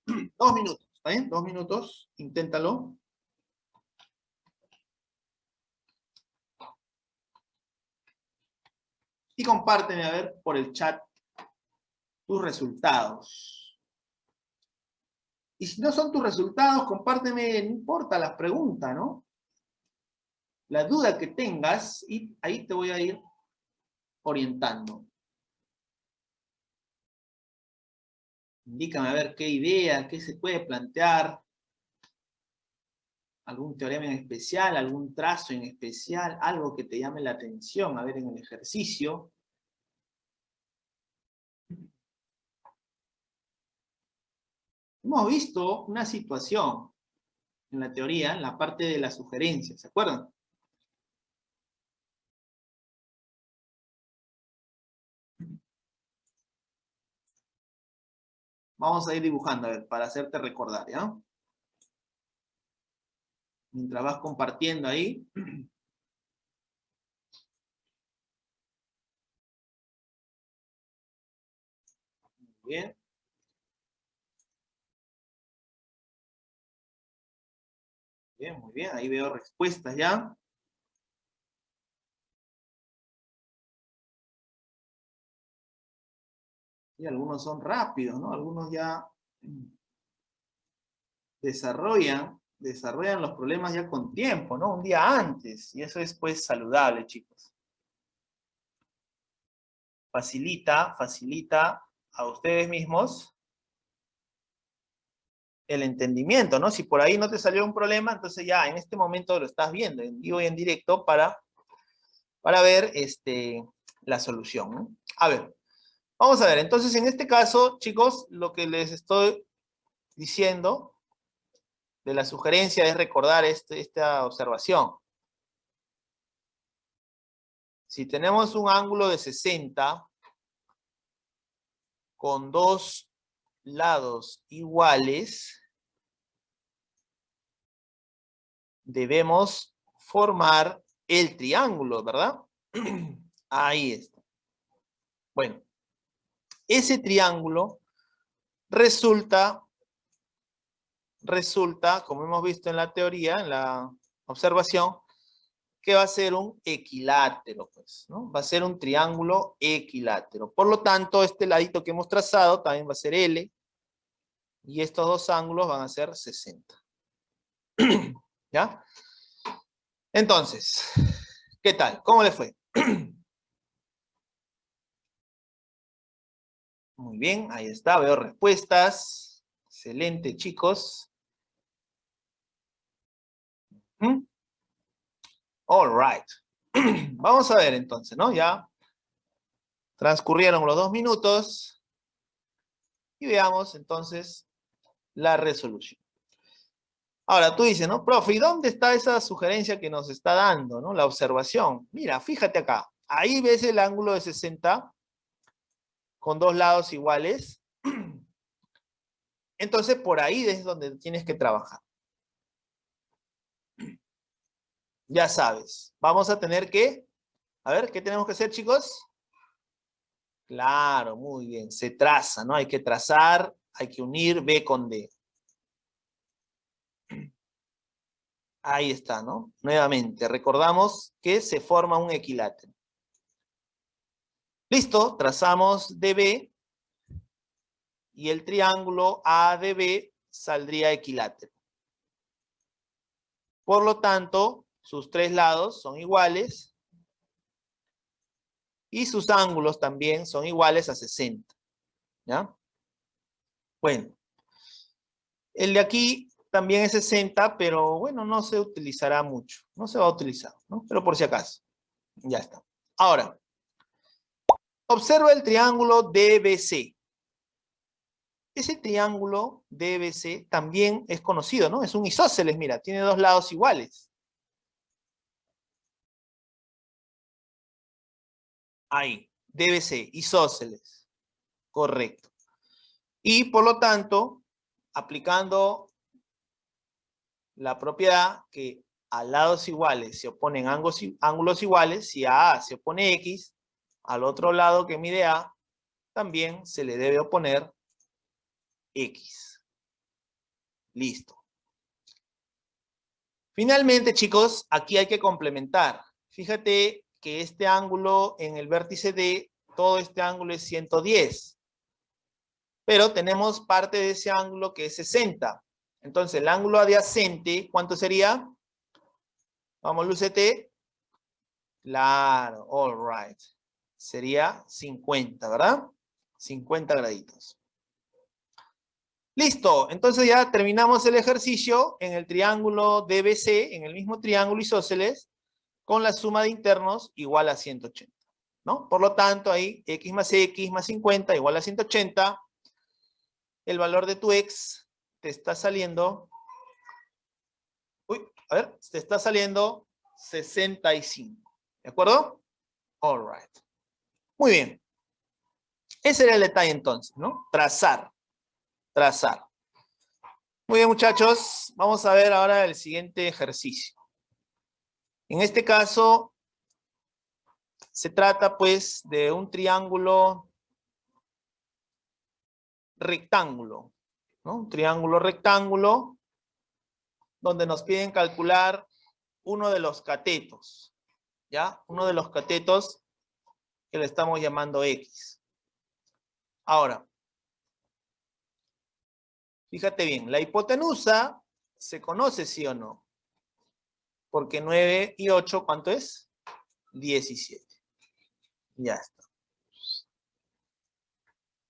2 minutos, ¿está bien? 2 minutos, inténtalo. Y compárteme, a ver, por el chat tus resultados. Y si no son tus resultados, compárteme, no importa las preguntas, ¿no? La duda que tengas, y ahí te voy a ir orientando. Indícame a ver qué idea, qué se puede plantear. Algún teorema en especial, algún trazo en especial, algo que te llame la atención, a ver en el ejercicio. Hemos visto una situación en la teoría, en la parte de la sugerencia, ¿se acuerdan? Vamos a ir dibujando, a ver, para hacerte recordar, ¿ya? Mientras vas compartiendo ahí. Muy bien. Bien, muy bien. Ahí veo respuestas ya. Y algunos son rápidos, ¿no? Algunos ya desarrollan los problemas ya con tiempo, ¿no? Un día antes. Y eso es, pues, saludable, chicos. Facilita a ustedes mismos el entendimiento, ¿no? Si por ahí no te salió un problema, entonces ya en este momento lo estás viendo en vivo y en directo para ver la solución, ¿no? A ver, vamos a ver. Entonces, en este caso, chicos, lo que les estoy diciendo de la sugerencia es recordar esta observación. Si tenemos un ángulo de 60 con dos lados iguales, debemos formar el triángulo, ¿verdad? Ahí está. Bueno, ese triángulo resulta, como hemos visto en la teoría, en la observación, que va a ser un equilátero, pues, ¿no? Va a ser un triángulo equilátero. Por lo tanto, este ladito que hemos trazado también va a ser L, y estos dos ángulos van a ser 60. ¿Ya? Entonces, ¿qué tal? ¿Cómo le fue? Muy bien, ahí está, veo respuestas. Excelente, chicos. ¿Mm? All right. Vamos a ver entonces, ¿no? Ya transcurrieron los 2 minutos. Y veamos entonces la resolución. Ahora, tú dices, ¿no? Profe, ¿y dónde está esa sugerencia que nos está dando, ¿no? La observación. Mira, fíjate acá. Ahí ves el ángulo de 60 con 2 lados iguales. Entonces, por ahí es donde tienes que trabajar. Ya sabes. Vamos a tener que... A ver, ¿qué tenemos que hacer, chicos? Claro, muy bien. Se traza, ¿no? Hay que trazar, hay que unir B con D. Ahí está, ¿no? Nuevamente, recordamos que se forma un equilátero. Listo, trazamos DB y el triángulo ADB saldría equilátero. Por lo tanto, sus 3 lados son iguales y sus ángulos también son iguales a 60. ¿Ya? Bueno, el de aquí también es 60, pero bueno, no se utilizará mucho. No se va a utilizar, ¿no? Pero por si acaso. Ya está. Ahora, observa el triángulo DBC. Ese triángulo DBC también es conocido, ¿no? Es un isósceles, mira, tiene 2 lados iguales. Ahí, DBC, isósceles. Correcto. Y por lo tanto, aplicando la propiedad que a lados iguales se oponen ángulos iguales, si a A se opone X, al otro lado que mide A, también se le debe oponer X. Listo. Finalmente, chicos, aquí hay que complementar. Fíjate que este ángulo en el vértice D, todo este ángulo es 110. Pero tenemos parte de ese ángulo que es 60. Entonces, el ángulo adyacente, ¿cuánto sería? Vamos, lúcete. Claro, all right. Sería 50, ¿verdad? 50 graditos. Listo, entonces ya terminamos el ejercicio en el triángulo DBC, en el mismo triángulo isósceles, con la suma de internos igual a 180, ¿no? Por lo tanto, ahí x más 50 igual a 180. El valor de tu x te está saliendo, a ver, te está saliendo 65. ¿De acuerdo? All right. Muy bien. Ese era el detalle entonces, ¿no? Trazar. Trazar. Muy bien, muchachos. Vamos a ver ahora el siguiente ejercicio. En este caso, se trata pues de un triángulo rectángulo, ¿no? Un triángulo rectángulo donde nos piden calcular uno de los catetos, ¿ya? Uno de los catetos que le estamos llamando X. Ahora, fíjate bien, la hipotenusa se conoce, ¿sí o no? Porque 9 y 8, ¿cuánto es? 17. Ya está.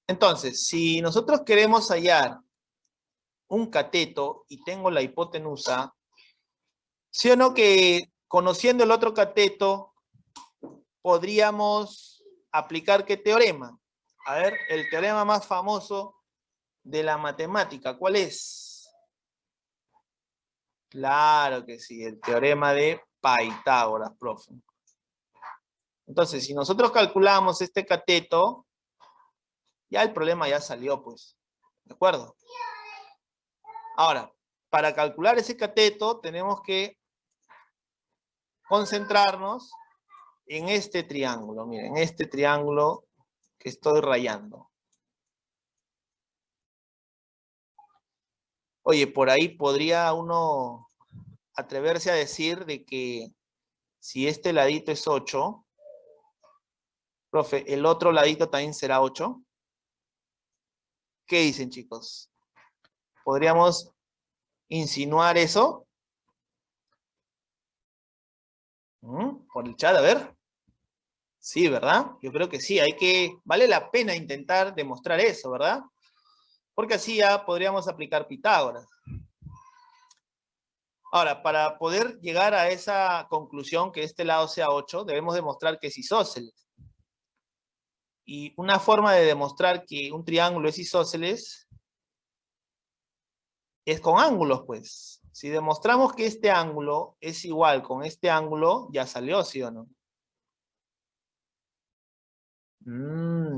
Entonces, si nosotros queremos hallar un cateto y tengo la hipotenusa, ¿sí o no que conociendo el otro cateto podríamos aplicar qué teorema? A ver, el teorema más famoso de la matemática, ¿cuál es? Claro que sí, el teorema de Pitágoras, profe. Entonces, si nosotros calculamos este cateto, ya el problema ya salió, pues. ¿De acuerdo? Ahora, para calcular ese cateto, tenemos que concentrarnos en este triángulo. Miren, este triángulo que estoy rayando. Oye, por ahí podría uno atreverse a decir de que si este ladito es 8, profe, ¿el otro ladito también será 8? ¿Qué dicen, chicos? ¿Podríamos insinuar eso? Por el chat, a ver. Sí, ¿verdad? Yo creo que sí, vale la pena intentar demostrar eso, ¿verdad? Porque así ya podríamos aplicar Pitágoras. Ahora, para poder llegar a esa conclusión que este lado sea 8, debemos demostrar que es isósceles. Y una forma de demostrar que un triángulo es isósceles es con ángulos, pues. Si demostramos que este ángulo es igual con este ángulo, ya salió, ¿sí o no?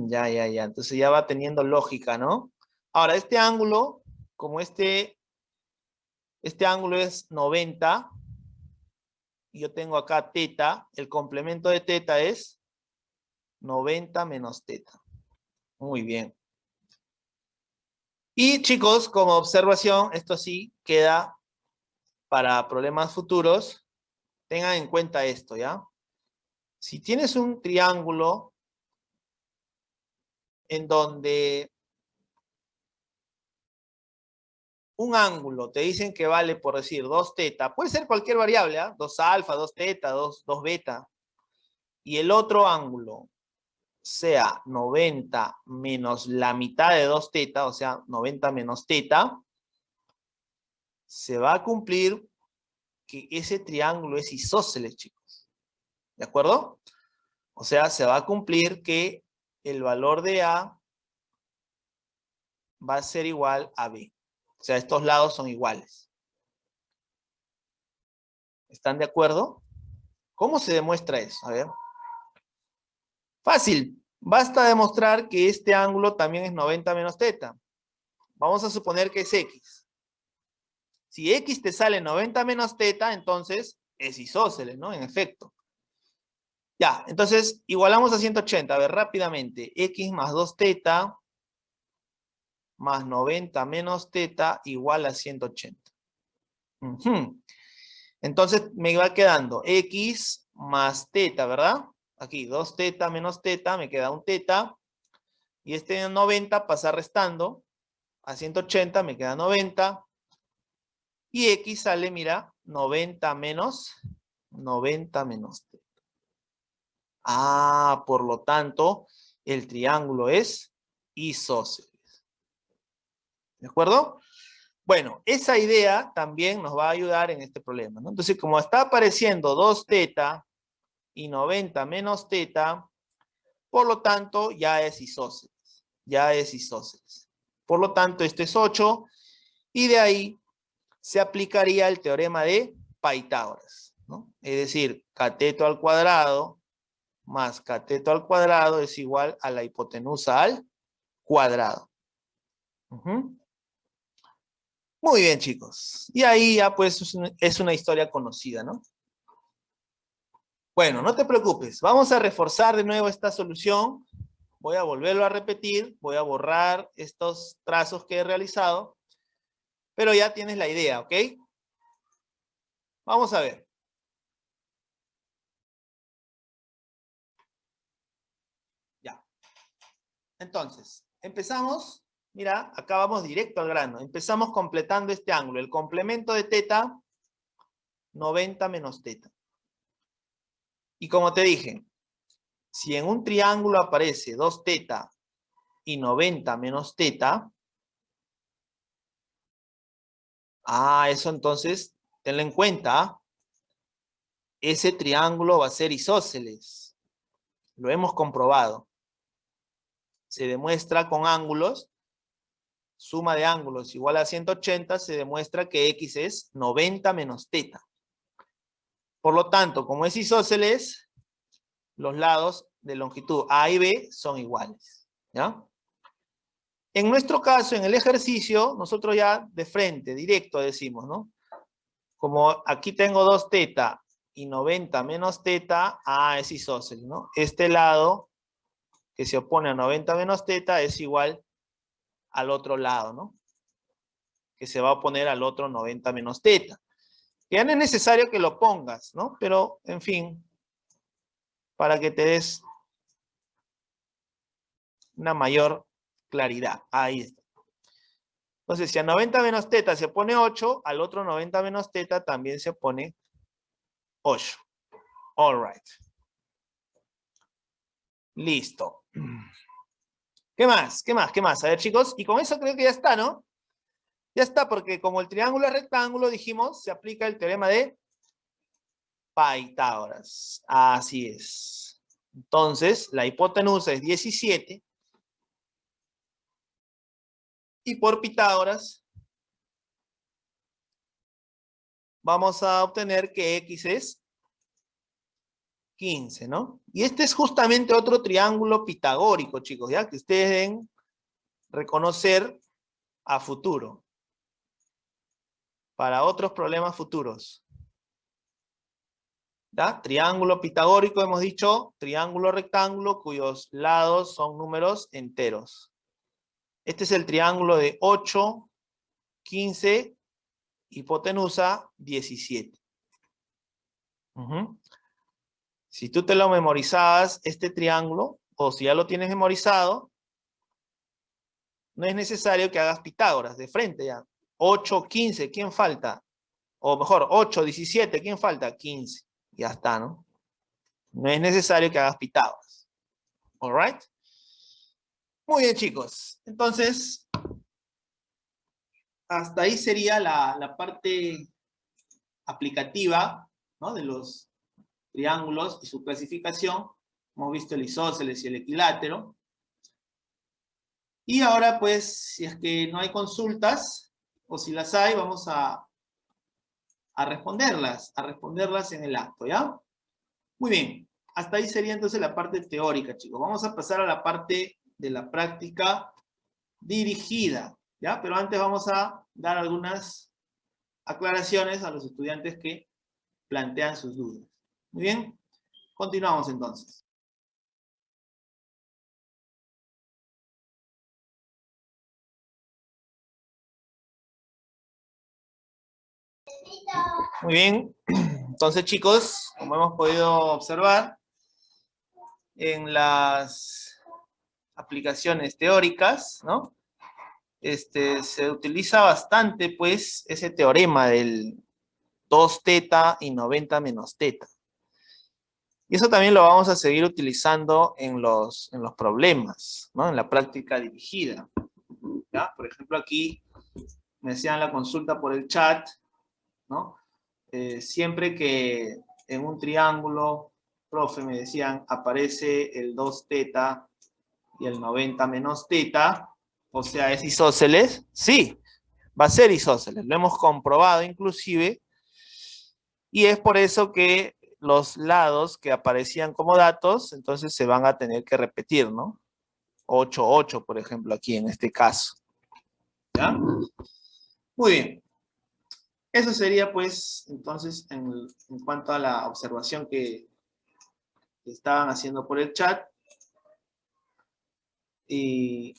Ya. Entonces ya va teniendo lógica, ¿no? Ahora, este ángulo, como este ángulo es 90, y yo tengo acá teta, el complemento de teta es 90 menos teta. Muy bien. Y chicos, como observación, esto sí queda para problemas futuros. Tengan en cuenta esto, ¿ya? Si tienes un triángulo en donde un ángulo te dicen que vale, por decir, 2 teta, puede ser cualquier variable, ¿eh? 2 alfa, 2 teta, 2 beta, y el otro ángulo sea 90 menos la mitad de 2 teta, o sea, 90 menos teta, se va a cumplir que ese triángulo es isósceles, chicos. ¿De acuerdo? O sea, se va a cumplir que el valor de A va a ser igual a B. O sea, estos lados son iguales. ¿Están de acuerdo? ¿Cómo se demuestra eso? A ver. Fácil. Basta demostrar que este ángulo también es 90 menos teta. Vamos a suponer que es X. Si X te sale 90 menos teta, entonces es isósceles, ¿no? En efecto. Ya, entonces igualamos a 180. A ver, rápidamente. X más 2 teta más 90 menos teta igual a 180. Entonces me va quedando X más teta, ¿verdad? Aquí 2 teta menos teta, me queda un teta. Y este 90 pasa restando a 180, me queda 90. Y X sale, mira, 90 menos teta. Ah, por lo tanto, el triángulo es isósceles. ¿De acuerdo? Bueno, esa idea también nos va a ayudar en este problema, ¿no? Entonces, como está apareciendo 2 teta y 90 menos teta, por lo tanto, ya es isósceles. Ya es isósceles. Por lo tanto, esto es 8 y de ahí se aplicaría el teorema de Pitágoras, ¿no? Es decir, cateto al cuadrado más cateto al cuadrado es igual a la hipotenusa al cuadrado. Muy bien, chicos. Y ahí ya pues es una historia conocida, ¿no? Bueno, no te preocupes. Vamos a reforzar de nuevo esta solución. Voy a volverlo a repetir. Voy a borrar estos trazos que he realizado. Pero ya tienes la idea, ¿ok? Vamos a ver. Ya. Entonces, empezamos. Mira, acá vamos directo al grano. Empezamos completando este ángulo. El complemento de teta, 90 menos teta. Y como te dije, si en un triángulo aparece 2 teta y 90 menos teta, eso entonces, tenlo en cuenta, ese triángulo va a ser isósceles. Lo hemos comprobado. Se demuestra con ángulos, suma de ángulos igual a 180, se demuestra que X es 90 menos teta. Por lo tanto, como es isósceles, los lados de longitud A y B son iguales. ¿Ya? En nuestro caso, en el ejercicio, nosotros ya de frente, directo decimos, ¿no? Como aquí tengo 2 teta y 90 menos teta, es isósceles, ¿no? Este lado que se opone a 90 menos teta es igual al otro lado, ¿no? Que se va a oponer al otro 90 menos teta. Ya no es necesario que lo pongas, ¿no? Pero, en fin, para que te des una mayor claridad. Ahí está. Entonces, si a 90 menos teta se pone 8, al otro 90 menos teta también se pone 8. All right. Listo. ¿Qué más? ¿Qué más? ¿Qué más? A ver, chicos. Y con eso creo que ya está, ¿no? Ya está, porque como el triángulo es rectángulo, dijimos, se aplica el teorema de Pitágoras. Así es. Entonces, la hipotenusa es 17. Y por Pitágoras, vamos a obtener que X es 15, ¿no? Y este es justamente otro triángulo pitagórico, chicos, ¿ya? Que ustedes deben reconocer a futuro. Para otros problemas futuros. ¿Ya? Triángulo pitagórico, hemos dicho, triángulo rectángulo cuyos lados son números enteros. Este es el triángulo de 8, 15, hipotenusa 17. Si tú te lo memorizabas, este triángulo, o si ya lo tienes memorizado, no es necesario que hagas Pitágoras de frente ya. 8, 15, ¿quién falta? O mejor, 8, 17, ¿quién falta? 15. Ya está, ¿no? No es necesario que hagas Pitágoras. All right. Muy bien, chicos. Entonces, hasta ahí sería la parte aplicativa, ¿no? De los triángulos y su clasificación. Hemos visto el isósceles y el equilátero. Y ahora, pues, si es que no hay consultas, o si las hay, vamos a responderlas en el acto, ¿ya? Muy bien. Hasta ahí sería entonces la parte teórica, chicos. Vamos a pasar a la parte de la práctica dirigida, ¿ya? Pero antes vamos a dar algunas aclaraciones a los estudiantes que plantean sus dudas. Muy bien, continuamos entonces. Muy bien, entonces chicos, como hemos podido observar, en las aplicaciones teóricas, ¿no? Se utiliza bastante, pues, ese teorema del 2 teta y 90 menos teta. Y eso también lo vamos a seguir utilizando en los problemas, ¿no? En la práctica dirigida. ¿Ya? Por ejemplo, aquí me hacían la consulta por el chat, ¿no? Siempre que en un triángulo, profe, me decían, aparece el 2 teta y el 90 menos teta, o sea, ¿es isósceles? Sí, va a ser isósceles. Lo hemos comprobado inclusive, y es por eso que los lados que aparecían como datos, entonces se van a tener que repetir, ¿no? 8, 8, por ejemplo, aquí en este caso. ¿Ya? Muy bien. Eso sería, pues, entonces, en cuanto a la observación que estaban haciendo por el chat. Y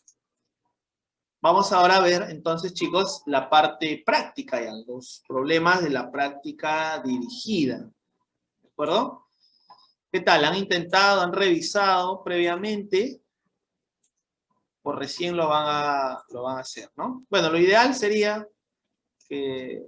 vamos ahora a ver, entonces, chicos, la parte práctica, ya, los problemas de la práctica dirigida. ¿De acuerdo? ¿Qué tal? ¿Han intentado, han revisado previamente? ¿O recién lo van a hacer, no? Bueno, lo ideal sería que